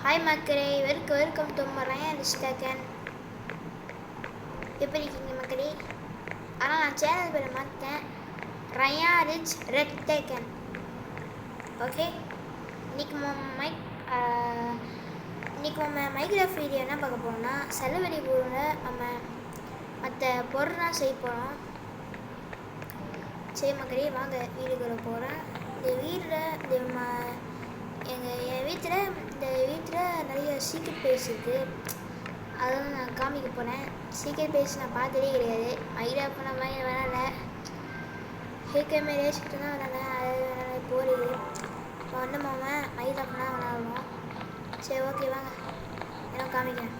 Hi மக்களே, welcome to Rayan rich டேக்கன். எப்படி இருக்கீங்க மக்களே? ஆனால் நான் சேனல் பேரை மாற்றேன், ரயான் ரிச் ரெட் டேக்கன். ஓகே, இன்றைக்கி நம்ம மைக்ராஃப்ட் வீடியோ என்ன பார்க்க போகிறோம்னா, செலவெளி பொருளில் நம்ம மற்ற பொருள்லாம் செய்ய போகிறோம். சரி மக்களே, வாங்க வீடுக்குள்ள போகிறேன். இந்த வீட்டில் என் வீட்டில் நிறைய சீக்ரெட் பிளேஸ் இருக்குது. அதெல்லாம் நான் காமிக்க போகிறேன். சீக்ரெட் பிளேஸ் நான் பார்த்ததே கிடையாது. மைடா பண்ண மாதிரி விளாட்ல, ஹேக்கமே ரேஸ்கிட்ட தான் விளாட்றேன். அது போகிறது இப்போ வந்து மாமன் மைடா பண்ணால் விளாடுவோம். சரி ஓகே, வாங்க எனக்கு காமிக்கிறேன்.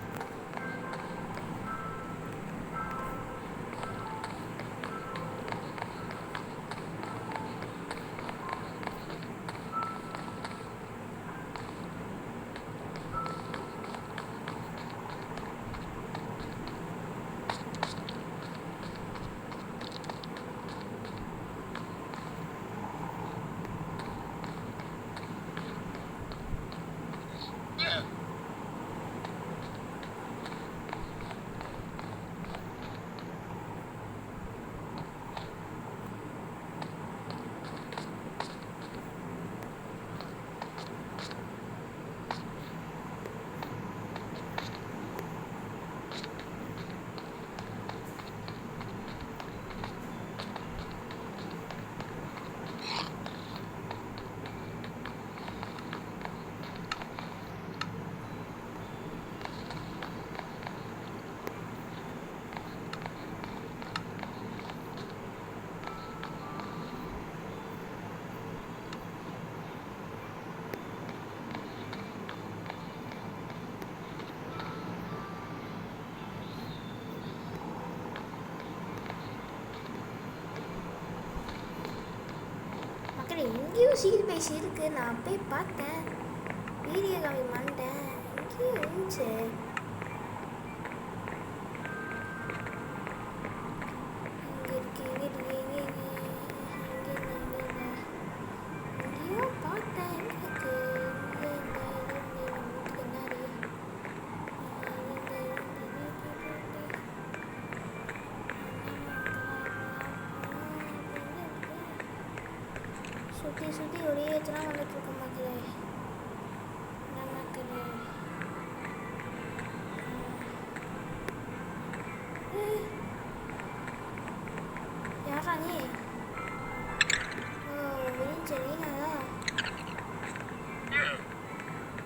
எங்கேயும் சீக்கிரம் பேசி இருக்கு. நான் போய் பார்த்தேன், வீடியோ காமி மாட்டேன். எங்கேயும் இருந்துச்சு. எங்கேயோ பார்த்தேன். சுற்றி ஒரே இடத்துல வந்துட்டு இருக்க மக்களே. யாரா நீ? ஓ, நீங்களா?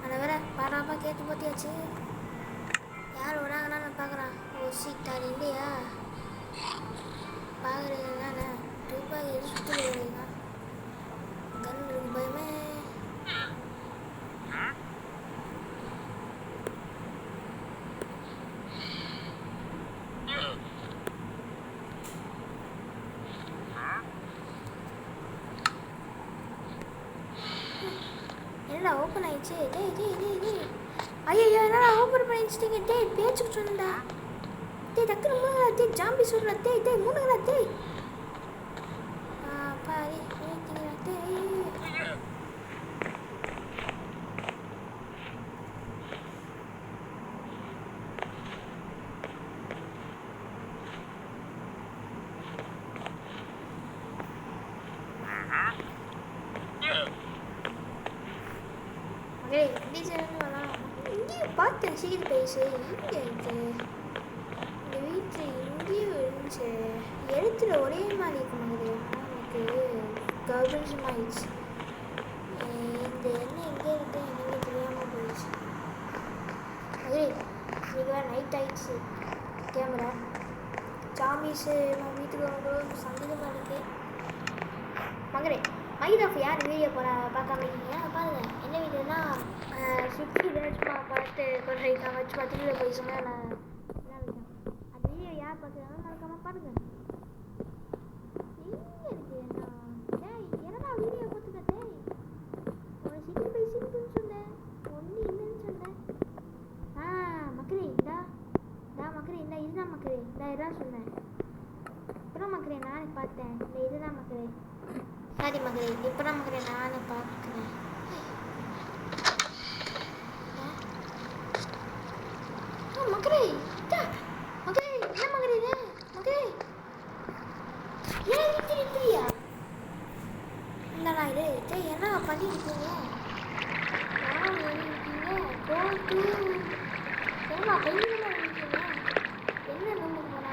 அந்த வேற பாராப்பா கேட்டு போட்டியாச்சு. யார் வராங்கன்னா நான் பார்க்குறான். ஓ சீட்டார் இல்லையா? பார்க்குறது தானே துப்பாக்கி எது சுற்றி வருவீங்க. பயமே என்னடா ஓப்பன் ஆயிடுச்சு. டேய் ஐயோ, என்னடா ஓப்பன் பண்ணிச்சிட்டீங்க? டேய் பேச்சுக்கு சொன்னடா. டேய் டக்குனு மூணுங்களா? டேய் ஜாம்பி சொல்கிறா. டேய் மூணுங்களா? டேய் பாரி டேய். இங்கேயும் பார்த்தேன் சீக்கிரம் பேசு. இங்கே இருக்கு இந்த வீட்டில். இங்கேயும் இருந்துச்சு. எழுத்துல ஒரே மாதிரி இருக்க மாதிரி. எனக்கு கவர்மெண்ட்ஸுமாயிடுச்சு. இந்த எண்ணெய் எங்கே இருக்கு எனக்கு தெரியாமல் போயிடுச்சு. அதே இன்னைக்கு வேறு நைட் ஆயிடுச்சு. கேமரா ஜாம்பிஸு நம்ம வீட்டுக்கு வரக்கூட சந்தேகமாக இருக்குது. மகரே, மைதாஃப் யார் வீடியோ பார்க்காம இருக்கீங்க? பாருங்கள், என்ன வீடியோனா 50 மினிட்ஸ் பார்த்து கொஞ்சம் வச்சு பார்த்துட்டு போய் சொன்னால் நான் என்ன விஷயம். அந்த வீடியோ யார் பார்க்குறாங்க மறக்காமல் பாருங்கள். எங்கே இருக்குது என்னடா வீடியோ பார்த்துக்கிட்டே ஒரு சீக்கிரம் பேசிட்டுன்னு சொன்னேன். ஒன்றும் இல்லைன்னு சொன்னேன். மக்களே மக்களே இதுதான் மக்களே. இதான் சொன்னேன். அப்புறம் மக்களே நானே பார்த்தேன். இதுதான் மக்களே. சாரி மகளே, இப்போ தான் மகளே நானே பார்க்குறேன். மகளே டேய் என்ன பண்ணியிருக்கீங்க யாரும் பண்ணியிருக்கீங்க கோ டூ ஏமா பையன் இருக்கீங்க என்ன ரூமுக்கு போனா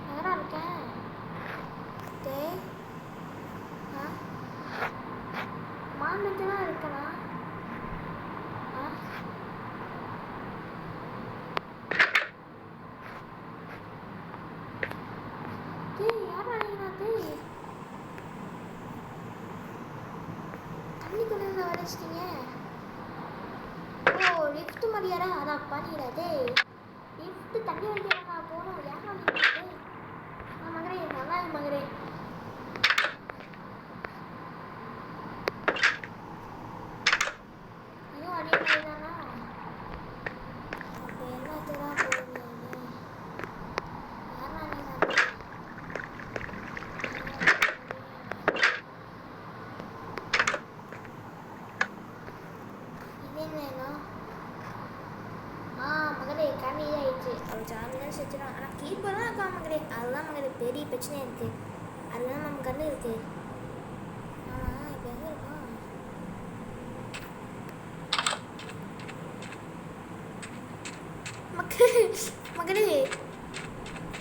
எங்கடா இருக்கேன் டேய் மாநிலத்து தான் இருக்கனா டேய் யாரா நீங்க டேய் தண்ணிக்குள்ள வரைச்சிட்டீங்க ஓ லிஃப்ட் மாதிரியாரா அதான் பண்ணிடா டேய் லிஃப்ட் தண்ணி வரைக்கும் நான் போகணும் யாரா நீங்க டேய் மகரே நல்லா மகரே ஐயோ அடி தானா அப்போ என்னத்துதான் போகுது யாரா நீங்க மகளே கண்ணி ஆயிடுச்சு அவள் ஜாமீன் செத்துடும் ஆனால் கீப்பர் தான் இருக்கா மகளே அதுதான் மகளே பெரிய பிரச்சனையாக இருக்குது அதுதான் நம்ம கண்ணு இருக்கு ஆமாம் இப்போ எங்கே இருக்கோம் மகளே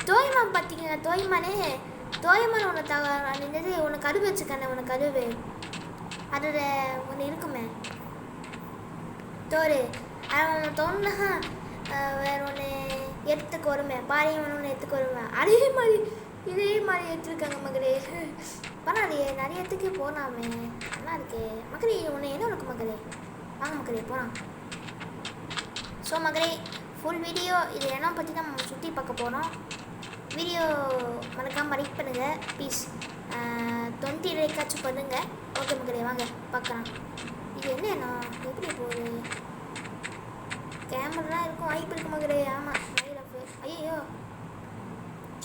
தோயமான் பார்த்தீங்க தோயமான் உன்னை உனக்கு கருவு வச்சுக்கண்ணே உனக்கு கருவு அதோட ஒன்று இருக்குமே தோறு அவன் தோணுனா வேற ஒன்று எடுத்துக்கு வருமே பாரியம் ஒன்று எடுத்துக்கு வருவேன் இதே மாதிரி எடுத்துருக்காங்க மகளே பரவாயில்லையே நிறைய இடத்துக்கு போனாமே நல்லா இருக்கே மகளே ஒன்று என்ன உனக்கு மகளே வாங்க மகளே போகலாம் ஸோ மகளே ஃபுல் வீடியோ இது என்ன பற்றி தான் நம்ம சுற்றி பார்க்க போகிறோம் வீடியோ மறக்காமல் லைக் பண்ணுங்கள் ப்ளீஸ் 20 லைக்காச்சும் பண்ணுங்கள் ஓகே மகளே வாங்க பார்க்கலாம் இது என்னன்னா எப்படி போகுது கேமராலாம் இருக்கும் வாய்ப்பு இருக்கு மகளே ஆமாம் மைல் ஆஃப் ஐயோ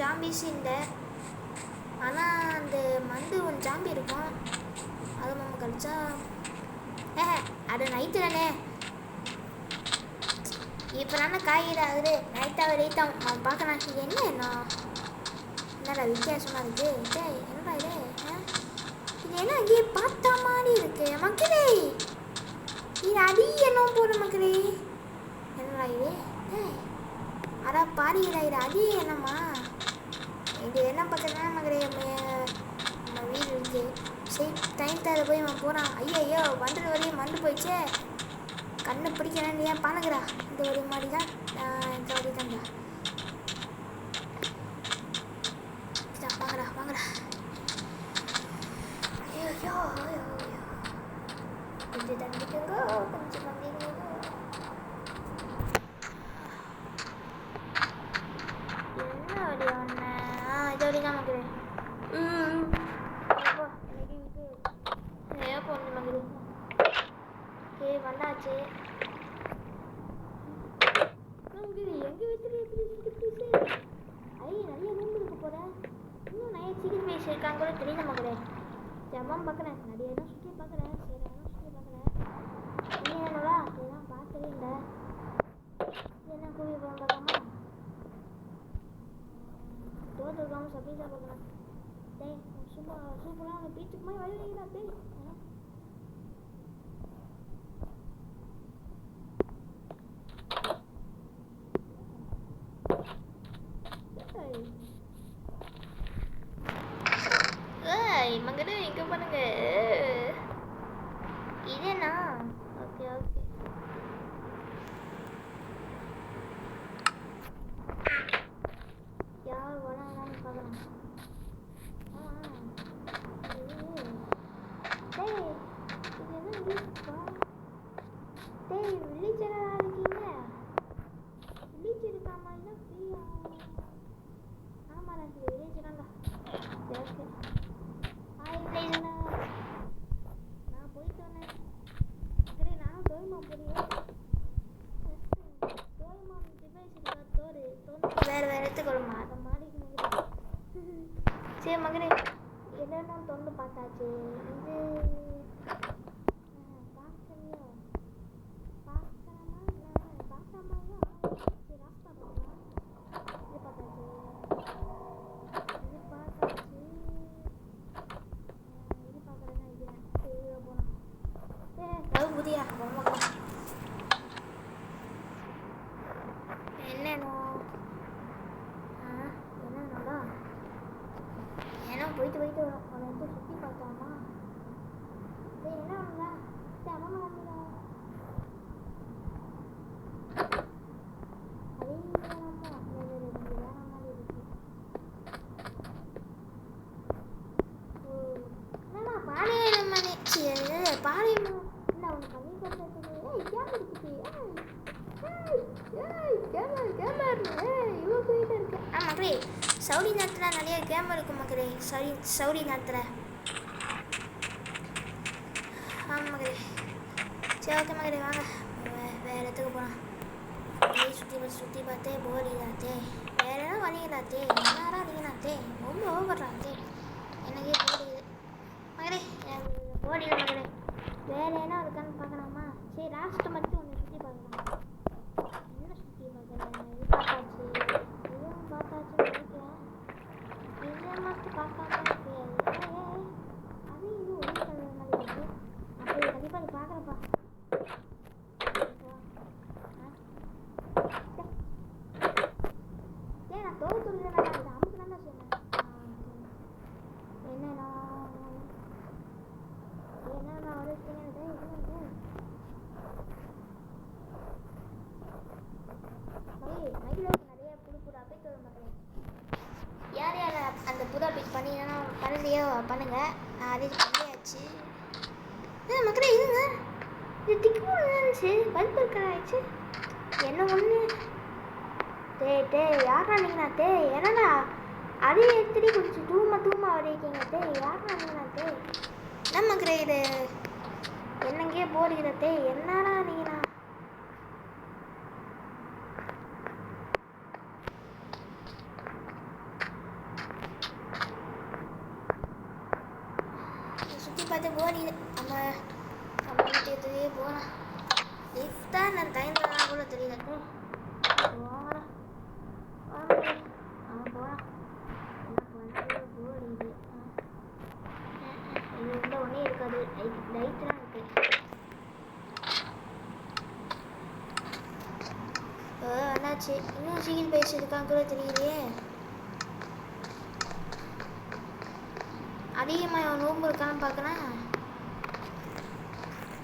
ஜாம்பிஸ் இல்லை ஆனால் அந்த மண்டு ஒன்று ஜாம்பி இருக்கும் அதை நம்ம கழிச்சா அது நைட்டு தானே இப்போ தானே காய்கறி ஆகுது நைட்டாக பார்க்கலாம் இது என்னடா வித்தியாசமாக இருக்குது என்னடா இது இது என்ன அங்கேயே பார்த்தா மாதிரி இருக்கு மக்களே இது அடி என்ன போகிற மக்களே என்னடா இது அடா பாருங்களா இது அடி என்னம்மா இது என்ன பார்க்குறதுனா மகளே நம்ம வீடு இருக்கு சரி டைம் தர போய் அவன் போகிறான் ஐயோ வண்டது வரையும் மண்டு போயிடுச்சே கண்ணை பிடிக்கிறேன் ஏன் பானுங்கிறா இந்த ஒரு மாதிரி தான் இந்த வழி தான்டா வாங்கடா ஐயோ கொஞ்சம் தண்டிக்கோங்க கொஞ்சம் வந்தீங்க என்ன வழி ஒன்று இது வழி தான் மகளே ஏப்போ ஒன்று மகளே ஓகே வந்தாச்சு எங்கே வச்சுட்டு நிறைய ரூம் இருக்கு போகிறேன் இன்னும் நிறைய சீக்கிரம் பேசி இருக்காங்க கூட தெரியல மகளே ஜப்பான் பார்க்குறேன் நிறைய இடம் சுற்றி பார்க்குறேன் சரி இடம் சுற்றி பார்க்குறேன் நீ என்னவா இதெல்லாம் பார்க்கவே இல்லை என்ன கோவில் போகணும் பார்க்காமா தோற்றுக்காம சப்பீஸாக பார்க்கலாம் டேய் சூப்பராக அந்த பீச்சுக்கு மாதிரி வழி வைக்கிறா டேய் மகனே இங்க பண்ணுங்க இதேனா ஓகே யார் வராங்கன்னு பார்க்கலாம் டேய் வில்லேஜரா இருக்கீங்க வில்லேஜ் இருக்கா மாதிரி தான் ஃப்ரீயா ஆமாடா இது வில்லேஜராண்டா ஓகே நான் போயிட்டு வந்தேன் சரி நானும் தோய்மா போறேன் தோய்மா டிவைஸ் இருக்கா தோன்று வேறு எடுத்துக்கொள்ளுமா அதை மாடிக்கு சரி மகனே என்னென்ன தொண்டு பார்த்தாச்சு இது பார்க்கலையோ பார்க்கலாமா இல்லை பார்க்காம சரி ராஸ்தா பார்க்கலாம் இது பார்த்தாச்சு போயிட்டு வரும். அவனை வந்து சுற்றி பார்த்தாமா? என்ன பண்ணுங்க? அம்மா வந்துடா. அதே அம்மா வேற மாதிரி இருக்கு. என்னண்ணா பாளையம் மணி பாளையம் இல்லை அவனை பண்ணி கொடுத்தது கேமரா இருக்குது. இவ்வளோ போயிட்டு இருக்கு. மக்களே சவுடி நேரத்தில் நிறைய கேம் இருக்கும் மக்களே. சவுடி நேரத்தில் ஆமாம் மக்களே. சரி ஓகே மக்களே வாங்க வேறு இடத்துக்கு போகலாம். சுற்றி பார்த்தே போர் இல்லாத்தே வேறு என்ன வழி இல்லாத்தே என்னடா நீங்களாத்தே ரொம்ப ஓவர்றாத்தே எனக்கே போடியுது மக்களே. போடியுது மக்களே. வேறு என்ன இருக்கான்னு பார்க்கலாமா? சரி லாஸ்ட்டு மட்டும் ஒன்று சுற்றி பார்க்கலாம். என்ன சுற்றி பார்க்குறேன்? இது பார்த்தாச்சு, இதுவும் பார்த்தாச்சு நினைக்கிறேன். இதை மட்டும் பார்க்காம இருக்கு. அது இது ஒரே கலர் மாதிரி இருக்கு. அப்படி கண்டிப்பாக நீ பார்க்குறப்பா. ஏன் நான் தோல் துணிதான் இது அமுக்கு தான்டா சொன்னேன். என்னண்ணா வருஷங்க மைக்ரோஃபோன் நிறைய புது அப்டேட் வரும் மக்களே. யார் யார் அந்த புது அப்டேட் பண்ணிங்கன்னா பண்ணலையோ பண்ணுங்க. நான் அதே பண்ணியாச்சு மக்களே. இதுங்க இது டிக்கு இருந்துச்சு பல்ப் இருக்காச்சு என்ன ஒன்று யாரா நீங்கண்ணா என்னண்ணா அதே எடுத்துடி கொஞ்சம் தூமா வரைக்கீங்க யாரா நீங்கண்ணா என்ன மக்களே இது என்னங்கே போடுகிறதே என்னடா நீங்கண்ணா? சுற்றி பார்த்து போடுது நம்ம வீட்டுலேயே போகலாம். லிஃப்டாக நான் டைம் தான் கூட தெரியல. போகலாம் போகலாம். எனக்கு வந்து போடுது இது உள்ள ஒன்றே இருக்காது. லைட்லாம் இருக்கு. என்னாச்சு இன்னும் சீக்கிரம் பேசியிருக்கான்னு கூட தெரியலையே. அதிகமாக நோம்பு இருக்கான்னு பார்க்குறேன்.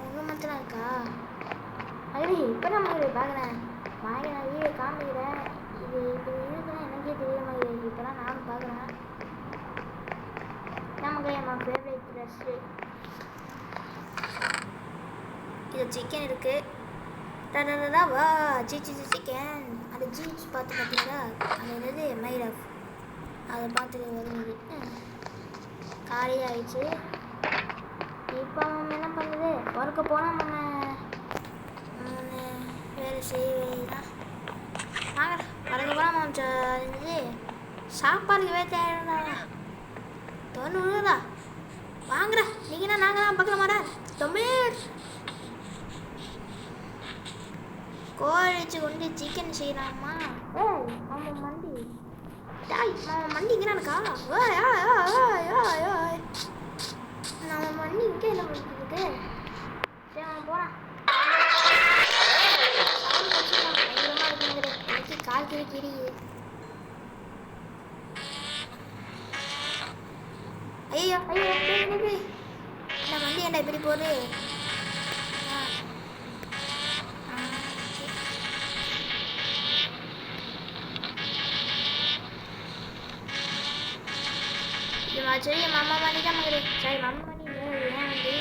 ஒன்று மட்டும் இருக்கா? அது இப்போ தான் மாதிரி பார்க்குறேன். நான் வீடியோ காமிக்கிறேன். இது இப்போ இருக்குன்னா எனக்கே தெரிய மாதிரி இப்போ தான் நானும் பார்க்குறேன். நமக்கு என் ஃபேவரட் ட்ரெஸ்ஸு இது சிக்கன் இருக்குது. வா சிக்கன் அந்த ஜீப்ஸ் பார்த்து பார்த்தீங்களா? அது என்னது மைரஃப் அதை பார்த்துட்டு வருது. காலையில் ஆயிடுச்சு. இப்போ நம்ம என்ன பண்ணுது? ஒர்க்கு போனால் நம்ம வேலை செய்யலாம். வாங்க வரைக்கும் போனால் இருந்தது சாப்பாடுக்கு வேலை தேவையா தொண்ணூறுதா வாங்குற நீங்கன்னா நாங்கள் தான் பார்க்கல மாட்டேன். தொம்பே கோழி வச்சு கொண்டு சிக்கன் செய்யலாமா? மாமா மண்டி மாமா மண்டிங்கிறானுக்கா? நம்ம மண்டி இங்கே என்ன பண்ணிட்டு சரி அவன் போகிறான். எனக்கு கால் கிரிக்குது. ஐயோ நான் வண்டி ஏன்டா இப்படி போகுது? சரி மாமா வண்டி தான் மகளே. சரி மாமா வண்டி ஏன் வண்டி?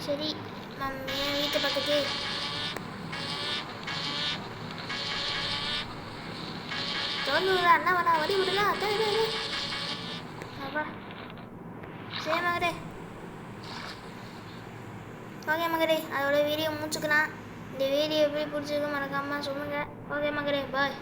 சரி என் வீட்டு பக்கத்து தொண்ணூறு அண்ணா வரா வடி விடலாம். அப்பா சரி மகளே. ஓகே மகளே அதோட வீடியோ முடிச்சுக்கலாம். இந்த வீடியோ எப்படி பிடிச்சிருக்கு மறக்காமல் சொல்லுங்கள். ஓகே மகளே பாய்.